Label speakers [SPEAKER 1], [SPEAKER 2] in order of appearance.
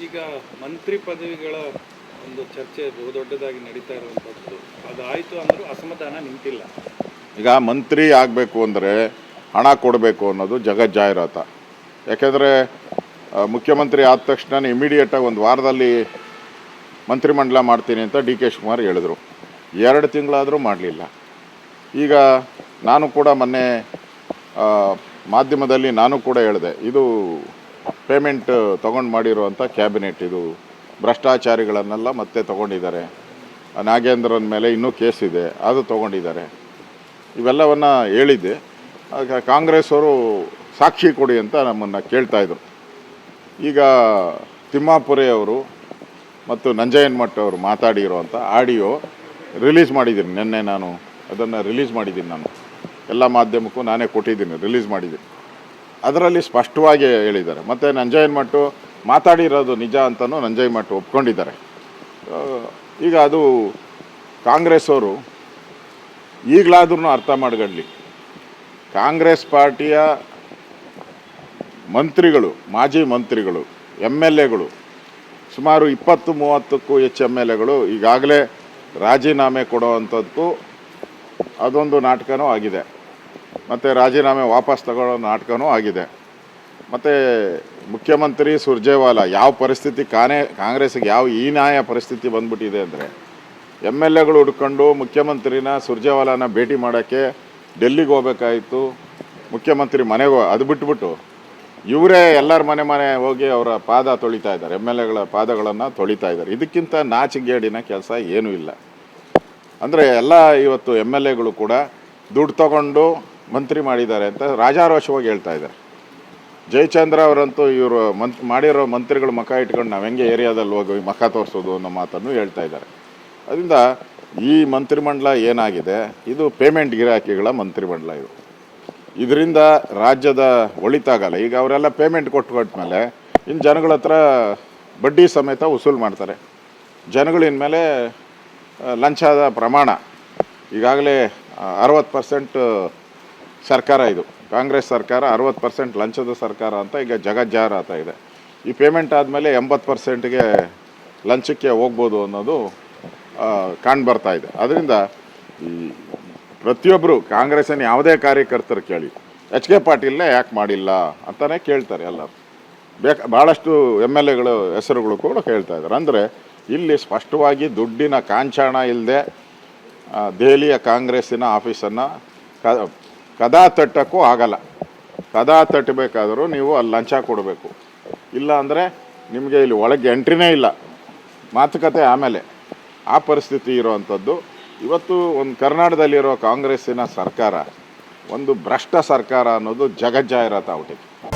[SPEAKER 1] ಈಗ ಮಂತ್ರಿ ಪದವಿಗಳ ಒಂದು ಚರ್ಚೆ ಬಹುದೊಡ್ಡದಾಗಿ ನಡೀತಾ ಇರುವಂಥದ್ದು, ಅದಾಯಿತು ಅಂದರೂ ಅಸಮಾಧಾನ ನಿಂತಿಲ್ಲ.
[SPEAKER 2] ಈಗ ಮಂತ್ರಿ ಆಗಬೇಕು ಅಂದರೆ ಹಣ ಕೊಡಬೇಕು ಅನ್ನೋದು ಜಗಜ್ಜಾಹಿರಾತ. ಯಾಕೆಂದರೆ ಮುಖ್ಯಮಂತ್ರಿ ಆದ ತಕ್ಷಣ ಇಮಿಡಿಯೇಟಾಗಿ ಒಂದು ವಾರದಲ್ಲಿ ಮಂತ್ರಿಮಂಡಲ ಮಾಡ್ತೀನಿ ಅಂತ ಡಿ ಕೆ ಶಿವಕುಮಾರ್ ಹೇಳಿದ್ರು. 2 ತಿಂಗಳಾದರೂ ಮಾಡಲಿಲ್ಲ. ಈಗ ನಾನು ಕೂಡ ಮೊನ್ನೆ ಮಾಧ್ಯಮದಲ್ಲಿ ನಾನು ಕೂಡ ಹೇಳಿದೆ, ಇದು ಪೇಮೆಂಟ್ ತೊಗೊಂಡು ಮಾಡಿರುವಂಥ ಕ್ಯಾಬಿನೆಟ್, ಇದು ಭ್ರಷ್ಟಾಚಾರಿಗಳನ್ನೆಲ್ಲ ಮತ್ತೆ ತೊಗೊಂಡಿದ್ದಾರೆ. ನಾಗೇಂದ್ರನ ಮೇಲೆ ಇನ್ನೂ ಕೇಸ್ ಇದೆ, ಅದು ತೊಗೊಂಡಿದ್ದಾರೆ. ಇವೆಲ್ಲವನ್ನು ಹೇಳಿದ್ದೆ. ಕಾಂಗ್ರೆಸ್ ಅವರು ಸಾಕ್ಷಿ ಕೊಡಿ ಅಂತ ನಮ್ಮನ್ನು ಕೇಳ್ತಾಯಿದ್ರು. ಈಗ ತಿಮ್ಮಾಪುರೆ ಅವರು ಮತ್ತು ನಂಜಯ್ಯನಮಠ ಅವರು ಮಾತಾಡಿರುವಂಥ ಆಡಿಯೋ ರಿಲೀಸ್ ಮಾಡಿದ್ದೀನಿ. ನಿನ್ನೆ ನಾನು ಅದನ್ನು ರಿಲೀಸ್ ಮಾಡಿದ್ದೀನಿ. ನಾನು ಎಲ್ಲ ಮಾಧ್ಯಮಕ್ಕೂ ನಾನೇ ಕೊಟ್ಟಿದ್ದೀನಿ, ರಿಲೀಸ್ ಮಾಡಿದ್ದೀನಿ. ಅದರಲ್ಲಿ ಸ್ಪಷ್ಟವಾಗಿ ಹೇಳಿದ್ದಾರೆ. ಮತ್ತು ನಂಜಯ್ಯನಮಠ ಮಾತಾಡಿರೋದು ನಿಜ ಅಂತಲೂ ನಂಜಯ್ಯನಮಠ ಒಪ್ಕೊಂಡಿದ್ದಾರೆ. ಈಗ ಅದು ಕಾಂಗ್ರೆಸ್ ಅವರು ಈಗಲಾದ್ರೂ ಅರ್ಥ ಮಾಡ್ಕೊಳ್ಳಿ. ಕಾಂಗ್ರೆಸ್ ಪಾರ್ಟಿಯ ಮಂತ್ರಿಗಳು, ಮಾಜಿ ಮಂತ್ರಿಗಳು, MLAಗಳು ಸುಮಾರು 20-30ಕ್ಕೂ ಹೆಚ್ಚು MLAಗಳು ಈಗಾಗಲೇ ರಾಜೀನಾಮೆ ಕೊಡೋವಂಥದ್ದು ಅದೊಂದು ನಾಟಕನೂ ಆಗಿದೆ. ಮತ್ತು ರಾಜೀನಾಮೆ ವಾಪಸ್ ತಗೊಳ್ಳೋ ನಾಟಕನೂ ಆಗಿದೆ. ಮತ್ತು ಮುಖ್ಯಮಂತ್ರಿ ಸುರ್ಜೇವಾಲಾ ಯಾವ ಪರಿಸ್ಥಿತಿ ಕಾಂಗ್ರೆಸ್ಗೆ ಯಾವ ಹೀನಾಯ ಪರಿಸ್ಥಿತಿ ಬಂದ್ಬಿಟ್ಟಿದೆ ಅಂದರೆ, MLAಗಳು ಹುಡ್ಕೊಂಡು ಮುಖ್ಯಮಂತ್ರಿನ ಸುರ್ಜೇವಾಲಾನ ಭೇಟಿ ಮಾಡೋಕ್ಕೆ ಡೆಲ್ಲಿಗೆ ಹೋಗ್ಬೇಕಾಯಿತು. ಮುಖ್ಯಮಂತ್ರಿ ಮನೆಗೆ ಅದು ಬಿಟ್ಬಿಟ್ಟು ಇವರೇ ಎಲ್ಲರ ಮನೆ ಹೋಗಿ ಅವರ ಪಾದ ತೊಳಿತಾ ಇದ್ದಾರೆ, MLAಗಳ ಪಾದಗಳನ್ನು ತೊಳಿತಾ ಇದ್ದಾರೆ. ಇದಕ್ಕಿಂತ ನಾಚಿಗೇಡಿನ ಕೆಲಸ ಏನೂ ಇಲ್ಲ. ಅಂದರೆ ಎಲ್ಲ ಇವತ್ತು MLAಗಳು ಕೂಡ ದುಡ್ಡು ತಗೊಂಡು ಮಂತ್ರಿ ಮಾಡಿದ್ದಾರೆ ಅಂತ ರಾಜಾರೋಷವಾಗಿ ಹೇಳ್ತಾ ಇದ್ದಾರೆ. ಜಯಚಂದ್ರ ಅವರಂತೂ ಇವರು ಮಾಡಿರೋ ಮಂತ್ರಿಗಳು ಮುಖ ಇಟ್ಕೊಂಡು ನಾವು ಹೆಂಗೆ ಏರಿಯಾದಲ್ಲಿ ಹೋಗಿ ಮುಖ ತೋರಿಸೋದು ಅನ್ನೋ ಮಾತನ್ನು ಹೇಳ್ತಾ ಇದ್ದಾರೆ. ಅದರಿಂದ ಈ ಮಂತ್ರಿಮಂಡಲ ಏನಾಗಿದೆ, ಇದು ಪೇಮೆಂಟ್ ಗಿರಾಕಿಗಳ ಮಂತ್ರಿಮಂಡಲ. ಇದರಿಂದ ರಾಜ್ಯದ ಒಳಿತಾಗಲ್ಲ. ಈಗ ಅವರೆಲ್ಲ ಪೇಮೆಂಟ್ ಕೊಟ್ಮೇಲೆ ಇನ್ನು ಜನಗಳ ಹತ್ರ ಬಡ್ಡಿ ಸಮೇತ ವಸೂಲು ಮಾಡ್ತಾರೆ. ಜನಗಳು ಇನ್ಮೇಲೆ ಲಂಚದ ಪ್ರಮಾಣ ಈಗಾಗಲೇ 60% ಸರ್ಕಾರ, ಇದು ಕಾಂಗ್ರೆಸ್ ಸರ್ಕಾರ 60% ಲಂಚದ ಸರ್ಕಾರ ಅಂತ ಈಗ ಜಗಜ್ಜಾಹಿರಾತ ಇದೆ. ಈ ಪೇಮೆಂಟ್ ಆದಮೇಲೆ 80%ಗೆ ಲಂಚಕ್ಕೆ ಹೋಗ್ಬೋದು ಅನ್ನೋದು ಕಾಣ್ಬರ್ತಾ ಇದೆ. ಅದರಿಂದ ಈ ಪ್ರತಿಯೊಬ್ಬರು ಕಾಂಗ್ರೆಸ್ಸಿನ ಯಾವುದೇ ಕಾರ್ಯಕರ್ತರು ಕೇಳಿ HK ಪಾಟೀಲ್ನೇ ಯಾಕೆ ಮಾಡಿಲ್ಲ ಅಂತಲೇ ಕೇಳ್ತಾರೆ ಎಲ್ಲರೂ. ಭಾಳಷ್ಟು MLAಗಳು ಹೆಸರುಗಳು ಕೂಡ ಕೇಳ್ತಾ ಇದ್ದಾರೆ. ಅಂದರೆ ಇಲ್ಲಿ ಸ್ಪಷ್ಟವಾಗಿ ದುಡ್ಡಿನ ಕಾಂಚಾಣ ಇಲ್ಲದೆ ದೆಹಲಿಯ ಕಾಂಗ್ರೆಸ್ಸಿನ ಆಫೀಸನ್ನು ಕದಾ ತಟ್ಟಕ್ಕೂ ಆಗಲ್ಲ. ಕದಾ ತಟ್ಟಬೇಕಾದರೂ ನೀವು ಅಲ್ಲಿ ಲಂಚ ಕೊಡಬೇಕು. ಇಲ್ಲ ಅಂದರೆ ನಿಮಗೆ ಇಲ್ಲಿ ಒಳಗೆ ಎಂಟ್ರಿನೇ ಇಲ್ಲ, ಮಾತುಕತೆ ಆಮೇಲೆ. ಆ ಪರಿಸ್ಥಿತಿ ಇರೋವಂಥದ್ದು. ಇವತ್ತು ಒಂದು ಕರ್ನಾಟಕದಲ್ಲಿರೋ ಕಾಂಗ್ರೆಸ್ಸಿನ ಸರ್ಕಾರ ಒಂದು ಭ್ರಷ್ಟ ಸರ್ಕಾರ ಅನ್ನೋದು ಜಗಜ್ಜಾಹಿರಾತ ಆಗ್ಬಿಟ್ಟಿದೆ.